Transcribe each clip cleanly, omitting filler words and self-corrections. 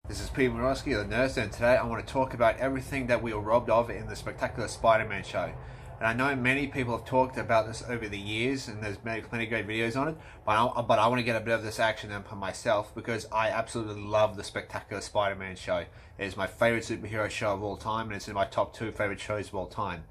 This is Peter Morosky, the nurse, and today I want to talk about everything that we were robbed of in the Spectacular Spider-Man show. And I know many people have talked about this over the years, and there's plenty of great videos on it, but I want to get a bit of this action in for myself because I absolutely love the Spectacular Spider-Man show. It is my favorite superhero show of all time, and it's in my top 2 favorite shows of all time.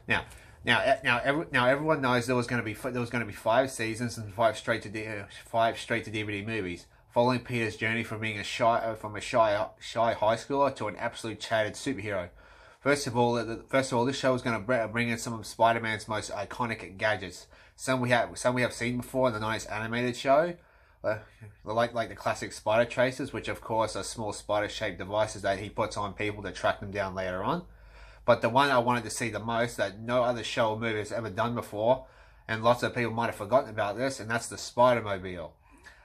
Now, everyone knows there was going to be 5 seasons and 5 straight to DVD movies, following Peter's journey from being a shy high schooler to an absolute chatted superhero. First of all, this show is going to bring in some of Spider-Man's most iconic gadgets. Some we have seen before in the '90s animated show, like the classic spider tracers, which of course are small spider-shaped devices that he puts on people to track them down later on. But the one I wanted to see the most that no other show or movie has ever done before, and lots of people might have forgotten about this, and that's the Spider-Mobile.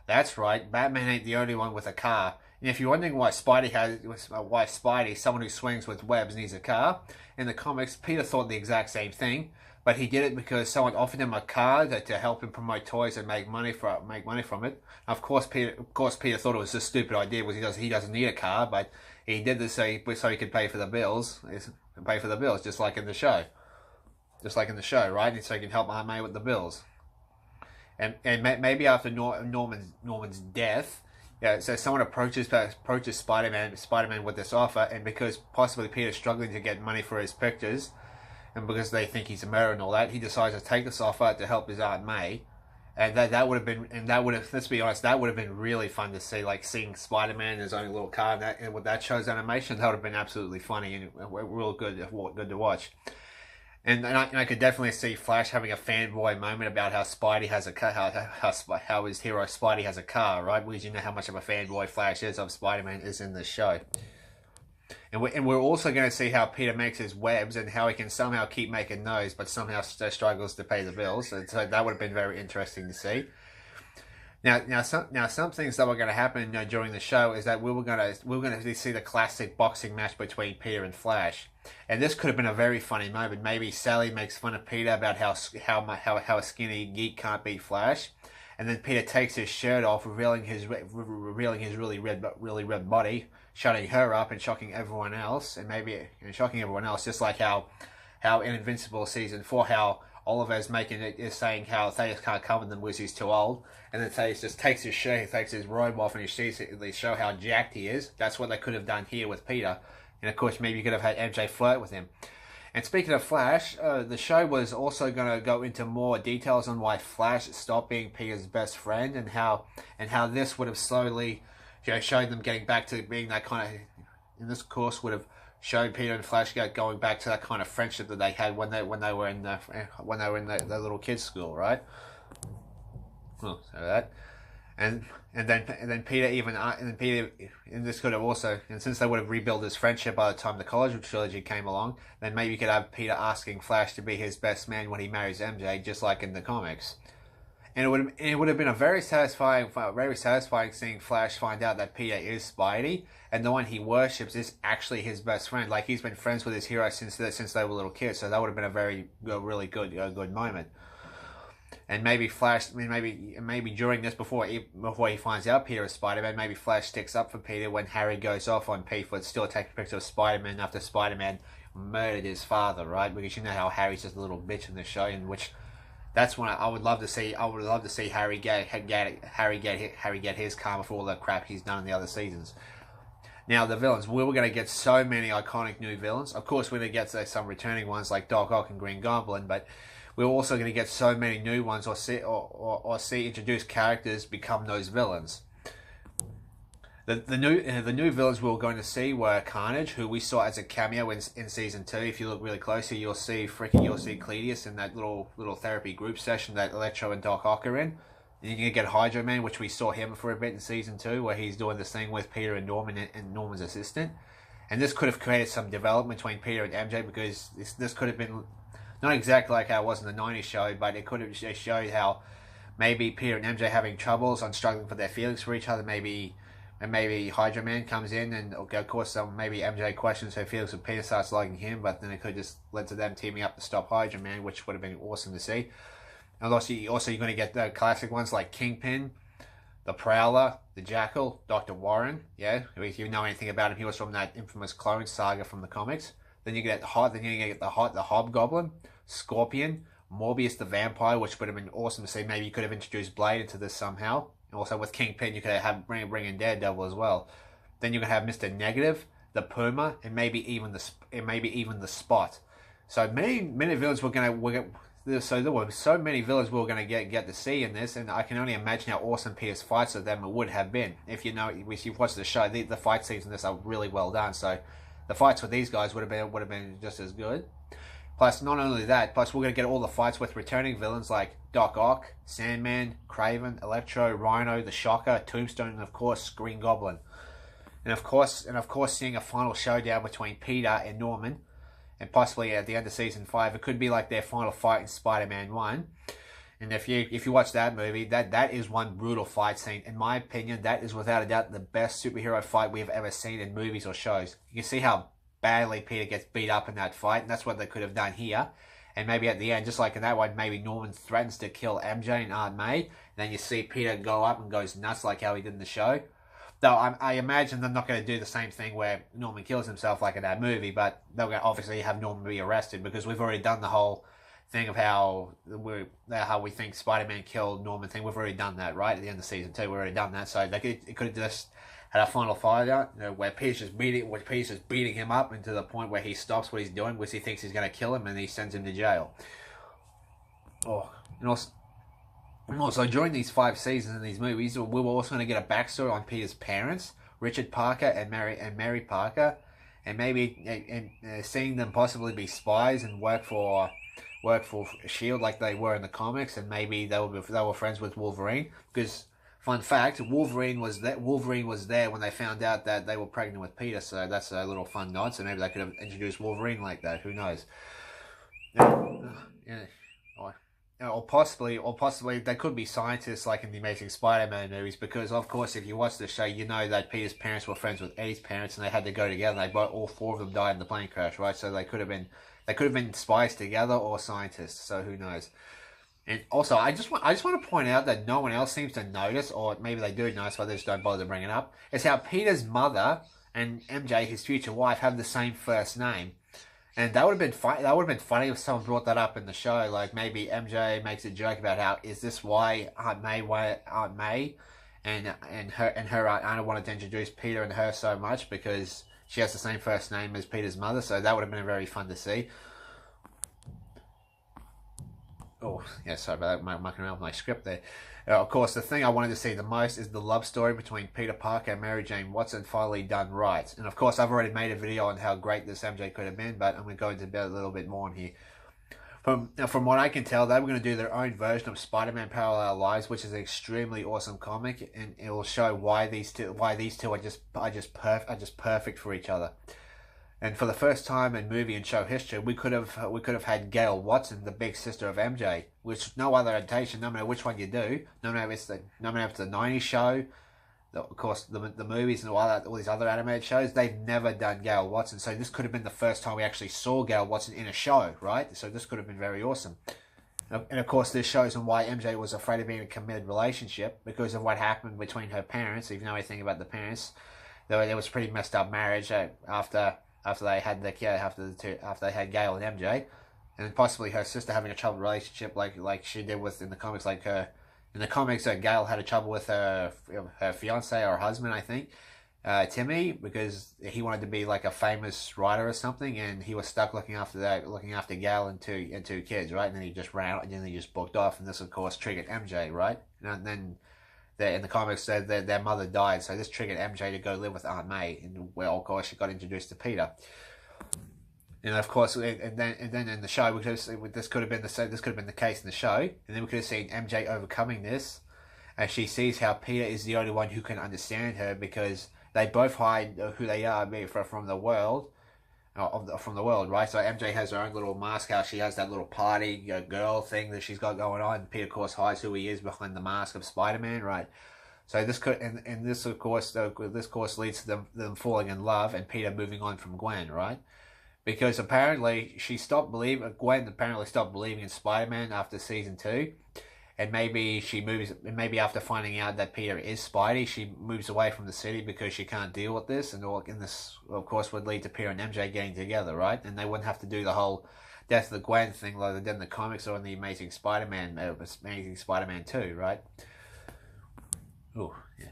That's right, Batman ain't the only one with a car. And if you're wondering why Spidey, someone who swings with webs, needs a car, in the comics, Peter thought the exact same thing, but he did it because someone offered him a car to help him promote toys and make money from it. Of course, Peter thought it was a stupid idea because he doesn't need a car, but he did this so he could pay for the bills, just like in the show, right? And so he can help Aunt May with the bills. And maybe after Norman's death, so someone approaches Spider-Man with this offer, and because possibly Peter's struggling to get money for his pictures, and because they think he's a murderer and all that, he decides to take this offer to help his Aunt May, and that would have let's be honest, that would have been really fun to see, like seeing Spider-Man in his own little car, and with that show's animation, that would have been absolutely funny and real good to watch. And I could definitely see Flash having a fanboy moment about how Spidey has a car, how his hero Spidey has a car, right? Because you know how much of a fanboy Flash is of Spider-Man is in this show. And we're also going to see how Peter makes his webs and how he can somehow keep making those, but somehow struggles to pay the bills. And so that would have been very interesting to see. Now, some things that were going to happen during the show is that we were going to see the classic boxing match between Peter and Flash, and this could have been a very funny moment. Maybe Sally makes fun of Peter about how a skinny geek can't beat Flash, and then Peter takes his shirt off, revealing his really red body, shutting her up and shocking everyone else, just like how in Invincible season 4 how Oliver's is saying how Thaddeus can't cover them because he's too old, and then Thaddeus just takes his shirt, he takes his robe off, and they show how jacked he is. That's what they could have done here with Peter, and of course maybe you could have had MJ flirt with him. And speaking of Flash, the show was also going to go into more details on why Flash stopped being Peter's best friend, and how this would have slowly, showed them getting back to being that kind of. In this course, would have showed Peter and Flash going back to that kind of friendship that they had when they were in the little kids' school, right? Well, so that, and then Peter and this could have also, and since they would have rebuilt his friendship by the time the college trilogy came along, then maybe you could have Peter asking Flash to be his best man when he marries MJ, just like in the comics. And it would have been a very satisfying seeing Flash find out that Peter is Spidey, and the one he worships is actually his best friend. Like, he's been friends with his hero since they were little kids. So that would have been a really good moment. And maybe Flash, maybe during this before he finds out Peter is Spider-Man, maybe Flash sticks up for Peter when Harry goes off on Pete for still taking pictures of Spider-Man after Spider-Man murdered his father, right? Because you know how Harry's just a little bitch in the show, in which. That's when I would love to see. I would love to see Harry get his karma for all the crap he's done in the other seasons. Now the villains, we were going to get so many iconic new villains. Of course, we're going to get some returning ones like Doc Ock and Green Goblin, but we're also going to get so many new ones or see introduced characters become those villains. The new villains we were going to see were Carnage, who we saw as a cameo in season 2. If you look really closely, you'll see Cletus in that little therapy group session that Electro and Doc Ock are in. And you can get Hydro Man, which we saw him for a bit in season 2, where he's doing this thing with Peter and Norman and Norman's assistant. And this could have created some development between Peter and MJ, because this could have been not exactly like how it was in the '90s show, but it could have showed how maybe Peter and MJ having troubles on struggling for their feelings for each other. Maybe Hydro Man comes in, and of course maybe MJ questions her feelings with Peter, starts liking him, but then it could just led to them teaming up to stop Hydro Man, which would have been awesome to see. And also you're going to get the classic ones like Kingpin, the Prowler, the Jackal, Dr. Warren. Yeah, if you know anything about him, he was from that infamous Clone Saga from the comics. Then you get the Hobgoblin, Scorpion, Morbius the Vampire, which would have been awesome to see. Maybe you could have introduced Blade into this somehow. Also with Kingpin, you could have bring in Daredevil as well. Then you could have Mr. Negative, the Puma, and maybe even the Spot. So many villains so there were so many villains we were going to get to see in this, and I can only imagine how awesome Peter's fights with them would have been. If you've watched the show, the fight scenes in this are really well done. So the fights with these guys would have been just as good. Plus, not only that, plus we're going to get all the fights with returning villains like Doc Ock, Sandman, Kraven, Electro, Rhino, the Shocker, Tombstone, and of course Green Goblin. And of course, seeing a final showdown between Peter and Norman, and possibly at the end of season 5, it could be like their final fight in Spider-Man 1. And if you watch that movie, that is one brutal fight scene. In my opinion, that is without a doubt the best superhero fight we have ever seen in movies or shows. You can see how badly Peter gets beat up in that fight, and that's what they could have done here. And maybe at the end, just like in that one, maybe Norman threatens to kill MJ and Aunt May, and then you see Peter go up and goes nuts like how he did in the show. Though I imagine they're not going to do the same thing where Norman kills himself like in that movie, but they're going to obviously have Norman be arrested, because we've already done the whole thing of how we think Spider-Man killed Norman thing. We've already done that, right? At the end of season 2, we've already done that. So it could have just had a final fight out, where Peter's just beating him up, and to the point where he stops what he's doing because he thinks he's going to kill him, and he sends him to jail. Oh, and also during these 5 seasons in these movies, we were also going to get a backstory on Peter's parents, Richard Parker and Mary Parker, and maybe seeing them possibly be spies and work for S.H.I.E.L.D. like they were in the comics, and maybe they were friends with Wolverine. Because fun fact, Wolverine was there when they found out that they were pregnant with Peter. So that's a little fun nod. So maybe they could have introduced Wolverine like that. Who knows? Yeah. Or possibly they could be scientists like in the Amazing Spider-Man movies, because of course if you watch the show, you know that Peter's parents were friends with Eddie's parents, and they had to go together. And all 4 of them died in the plane crash, right? So they could have been spies together or scientists. So who knows? And also, I just want to point out that no one else seems to notice, or maybe they do notice, but they just don't bother to bring it up. It's how Peter's mother and MJ, his future wife, have the same first name. And that would have been funny. That would have been funny if someone brought that up in the show. Like maybe MJ makes a joke about how, is this why Aunt May and her Aunt Anna wanted to introduce Peter and her so much, because she has the same first name as Peter's mother. So that would have been very fun to see. Oh yeah, sorry about that. Mucking around with my script there. Of course, the thing I wanted to see the most is the love story between Peter Parker and Mary Jane Watson finally done right. And of course, I've already made a video on how great this MJ could have been, but I'm going to go into a little bit more in here. From what I can tell, they were going to do their own version of Spider-Man Parallel Lives, which is an extremely awesome comic, and it will show why these two are just perfect for each other. And for the first time in movie and show history, we could have had Gail Watson, the big sister of MJ, which no other adaptation, no matter which one you do, no matter if it's the 90s show, of course the movies and all these other animated shows, they've never done Gail Watson. So this could have been the first time we actually saw Gail Watson in a show, right? So this could have been very awesome. And of course, this shows them why MJ was afraid of being in a committed relationship, because of what happened between her parents. If you know anything about the parents, there was a pretty messed up marriage after they had the kid, after they had Gail and MJ, and possibly her sister having a troubled relationship like she did with in the comics. Like in the comics, Gail had a trouble with her fiance or husband, I think, Timmy, because he wanted to be like a famous writer or something, and he was stuck looking after Gail and two kids, right? And then he just ran out, and then he just booked off, and this of course triggered MJ, right? And then in the comics, their mother died, so this triggered MJ to go live with Aunt May, and well, of course, she got introduced to Peter. And of course, and then in the show, this could have been the case in the show, and then we could have seen MJ overcoming this, as she sees how Peter is the only one who can understand her, because they both hide who they are from the world. From the world, right? So MJ has her own little mask. How she has that little party girl thing that she's got going on. Peter, of course, hides who he is behind the mask of Spider-Man, right? So this could, and this of course, leads to them falling in love, and Peter moving on from Gwen, right? Because apparently Gwen apparently stopped believing in Spider-Man after season 2, and maybe she moves. Maybe after finding out that Peter is Spidey, she moves away from the city because she can't deal with this, and all. And this, of course, would lead to Peter and MJ getting together, right? And they wouldn't have to do the whole death of the Gwen thing like they did in the comics or in the Amazing Spider-Man 2, right? Ooh, yeah.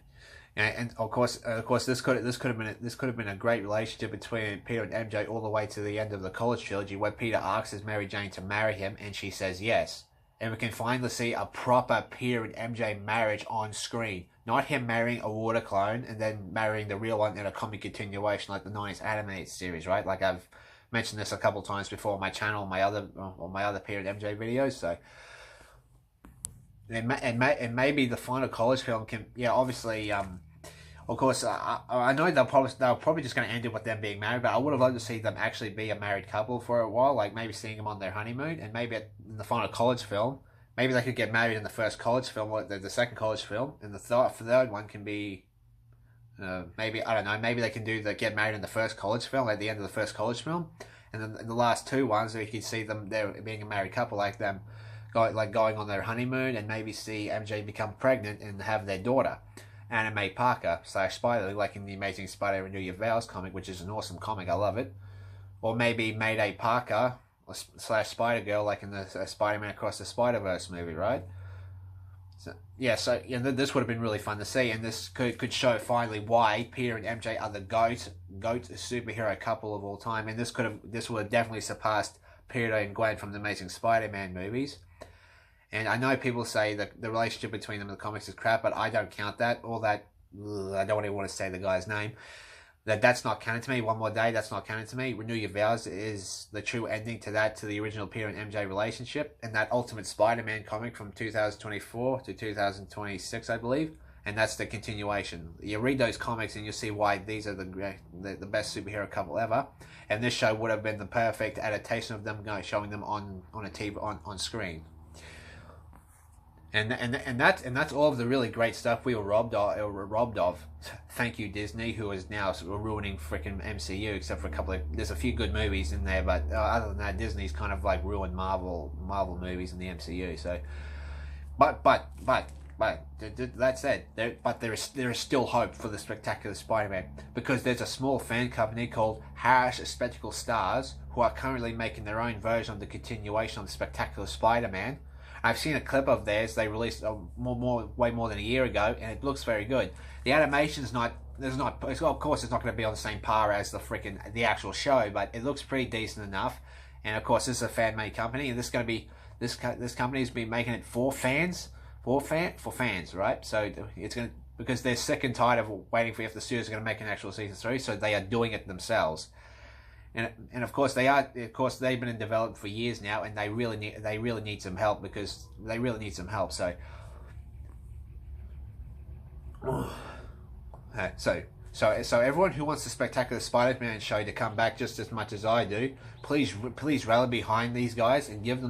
And of course, this could have been a great relationship between Peter and MJ all the way to the end of the college trilogy, where Peter asks his Mary Jane to marry him, and she says yes, and we can finally see a proper Peter and MJ marriage on screen, not him marrying a water clone and then marrying the real one in a comic continuation like the '90s animated series, right? Like I've mentioned this a couple times before on my channel, on my other Peter and MJ videos, so. And maybe the final college film can, yeah, obviously, of course, I know they're probably just going to end it with them being married, but I would have loved to see them actually be a married couple for a while, like maybe seeing them on their honeymoon, and maybe in the final college film, maybe they could get married in the first college film, or the second college film, and the third one can be, maybe, I don't know, maybe they can get married in the first college film, at the end of the first college film, and then in the last two ones, we could see them there being a married couple, like them. Going on their honeymoon, and maybe see MJ become pregnant and have their daughter, Anna May Parker / Spider, like in the Amazing Spider Renew Your Vows comic, which is an awesome comic, I love it. Or maybe Mayday Parker / Spider Girl, like in the Spider-Man Across the Spider-Verse movie, right? So this would have been really fun to see, and this could show finally why Peter and MJ are the GOAT superhero couple of all time, and this would have definitely surpassed Peter and Gwen from the Amazing Spider-Man movies. And I know people say that the relationship between them in the comics is crap, but I don't count that. All that, I don't even want to say the guy's name. That's not canon to me. One More Day, that's not canon to me. Renew Your Vows is the true ending to the original Peter and MJ relationship. And that Ultimate Spider-Man comic from 2024 to 2026, I believe. And that's the continuation. You read those comics and you'll see why these are the best superhero couple ever. And this show would have been the perfect adaptation of them showing them on a TV on screen. And that's all of the really great stuff we were robbed of. Thank you, Disney, who is now ruining freaking MCU. Except for there's a few good movies in there, but other than that, Disney's kind of like ruined Marvel movies in the MCU. So, but that said, there is still hope for the Spectacular Spider-Man, because there's a small fan company called Harsh Spectacle Stars who are currently making their own version of the continuation of the Spectacular Spider-Man. I've seen a clip of theirs. They released way more than a year ago, and it looks very good. The animation's of course it's not going to be on the same par as the actual show, but it looks pretty decent enough. And of course, this is a fan-made company, and this company's been making it for fans, right? So it's going to, because they're sick and tired of waiting for if the studios are going to make an actual season 3, so they are doing it themselves. And of course they've been in development for years now, and they really need some help, because they really need some help. So everyone who wants the Spectacular Spider-Man show to come back just as much as I do, please rally behind these guys and give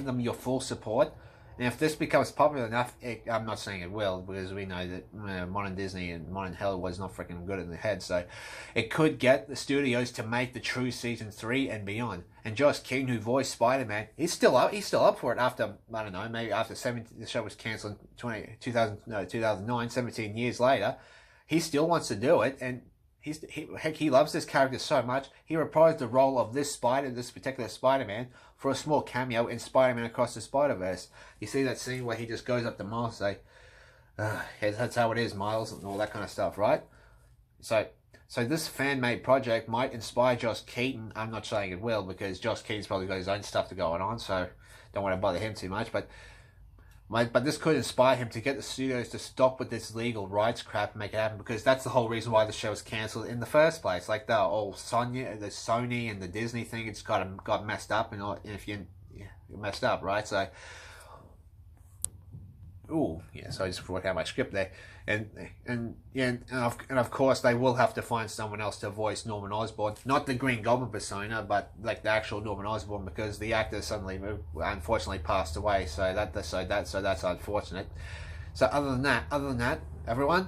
them your full support. And if this becomes popular enough, I'm not saying it will, because we know that modern Disney and modern Hollywood is not freaking good in the head. So it could get the studios to make the true season 3 and beyond. And Josh Keaton, who voiced Spider-Man, he's still up for it after, I don't know, maybe after the show was cancelled in 2009, 17 years later. He still wants to do it, and he loves this character so much, he reprised the role of this particular Spider-Man for a small cameo in Spider-Man Across the Spider-Verse. You see that scene where he just goes up to Miles and say, that's how it is, Miles, and all that kind of stuff, right? So this fan-made project might inspire Josh Keaton. I'm not saying it will, because Josh Keaton's probably got his own stuff going on, so don't want to bother him too much, but this could inspire him to get the studios to stop with this legal rights crap and make it happen, because that's the whole reason why the show was cancelled in the first place. Like the Sony and the Disney thing, it's got messed up, and if you messed up, right? So, so I just worked out my script there, and of course they will have to find someone else to voice Norman Osborn, not the Green Goblin persona, but like the actual Norman Osborn, because the actor suddenly unfortunately passed away. So that's unfortunate. So other than that, everyone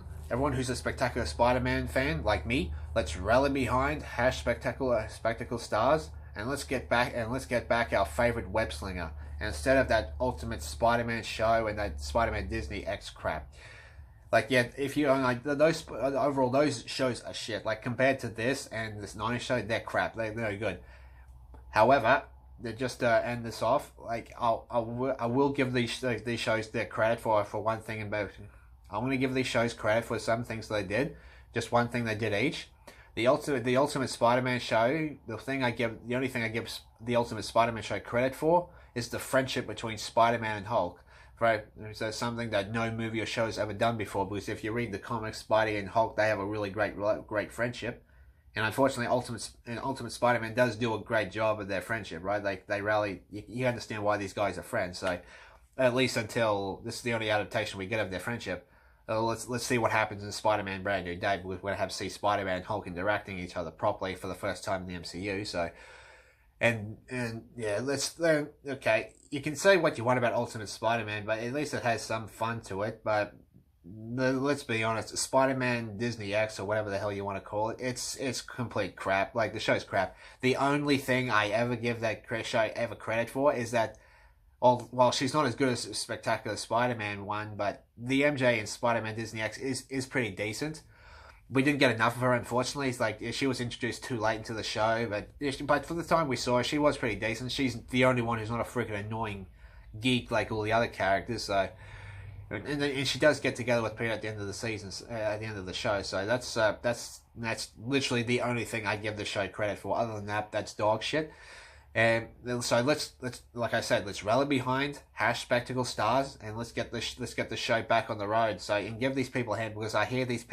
who's a Spectacular Spider-Man fan like me, let's rally behind Spectacle Stars and let's get back our favorite web slinger. And instead of that Ultimate Spider-Man show and that Spider-Man Disney X crap. Like, yeah, if you like those overall, those shows are shit. Like, compared to this and this 90s show, they're crap. They're very good. However, they just end this off. Like, I will give these shows their credit for one thing about. I'm gonna give these shows credit for some things they did. Just one thing they did each. The Ultimate Spider-Man show. The only thing I give the Ultimate Spider-Man show credit for is the friendship between Spider-Man and Hulk. Right, so something that no movie or show has ever done before. Because if you read the comics, Spidey and Hulk, they have a really great friendship, and unfortunately, Ultimate Spider-Man does do a great job of their friendship. Right, like they rally. You understand why these guys are friends. So, at least until this is the only adaptation we get of their friendship. Let's see what happens in Spider-Man Brand New Day. We're going to have to see Spider-Man and Hulk interacting each other properly for the first time in the MCU. So. And yeah, okay. You can say what you want about Ultimate Spider-Man, but at least it has some fun to it. But let's be honest, Spider-Man Disney X or whatever the hell you want to call it, it's complete crap. Like, the show's crap. The only thing I ever give that show ever credit for is that, while she's not as good as Spectacular Spider-Man 1, but the MJ in Spider-Man Disney X is pretty decent. We didn't get enough of her, unfortunately. It's like, she was introduced too late into the show, but for the time we saw her, she was pretty decent. She's the only one who's not a freaking annoying geek like all the other characters. So, and she does get together with Peter at the end of the season, at the end of the show. So that's literally the only thing I give the show credit for. Other than that, that's dog shit. And so let's like I said, let's rally behind #Spectacle Stars, and let's get the show back on the road. So, and give these people a hand, because I hear these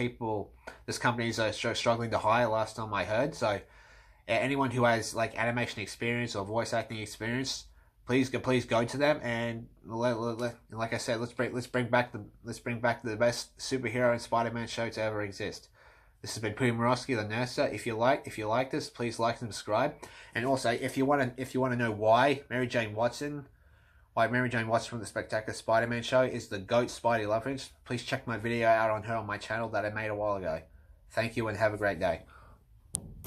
companies are struggling to hire. Last time I heard, so anyone who has like animation experience or voice acting experience, please go to them. And like I said, let's bring back the best superhero and Spider-Man show to ever exist. This has been Peter Morosky, the Nurser. If you like this, please like and subscribe. And also, if you want to know why Mary Jane Watson from the Spectacular Spider-Man show is the GOAT Spidey love interest, please check my video out on her on my channel that I made a while ago. Thank you and have a great day.